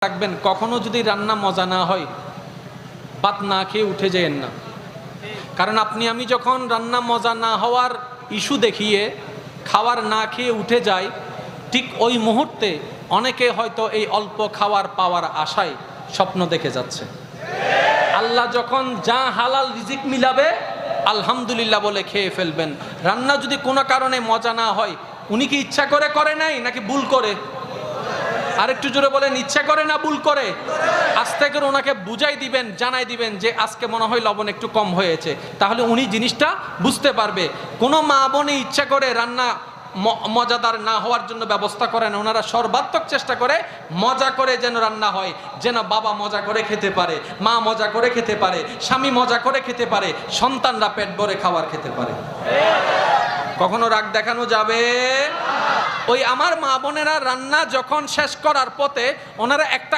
রাখবেন, কখনো যদি রান্না মজা না হয় ভাত না খেয়ে উঠে যেয়েন না। কারণ আপনি আমি যখন রান্না মজা না হওয়ার ইস্যু দেখিয়ে খাওয়ার না খেয়ে উঠে যাই, ঠিক ওই মুহূর্তে অনেকে হয়তো এই অল্প খাওয়ার পাওয়ার আশায় স্বপ্ন দেখে যাচ্ছে। আল্লাহ যখন যা হালাল রিজিক মিলাবে আলহামদুলিল্লাহ বলে খেয়ে ফেলবেন। রান্না যদি কোনো কারণে মজা না হয়, উনি কি ইচ্ছা করে করে নাই নাকি ভুল করে? আরেকটু জোরে বলেন, ইচ্ছা করে না ভুল করে? আস্তে করে ওনাকে বুঝাই দিবেন, জানাই দিবেন যে আজকে মনে হয় লবণ একটু কম হয়েছে, তাহলে উনি জিনিসটা বুঝতে পারবে। কোনো মা বোনে ইচ্ছা করে রান্না মজাদার না হওয়ার জন্য ব্যবস্থা করেন, ওনারা সর্বাত্মক চেষ্টা করে মজা করে যেন রান্না হয়, যেন বাবা মজা করে খেতে পারে, মা মজা করে খেতে পারে, স্বামী মজা করে খেতে পারে, সন্তানরা পেট ভরে খাবার খেতে পারে। কখনো রাগ দেখানো যাবে? ওই আমার মা বোনেরা রান্না যখন শেষ করার পথে ওনারা একটা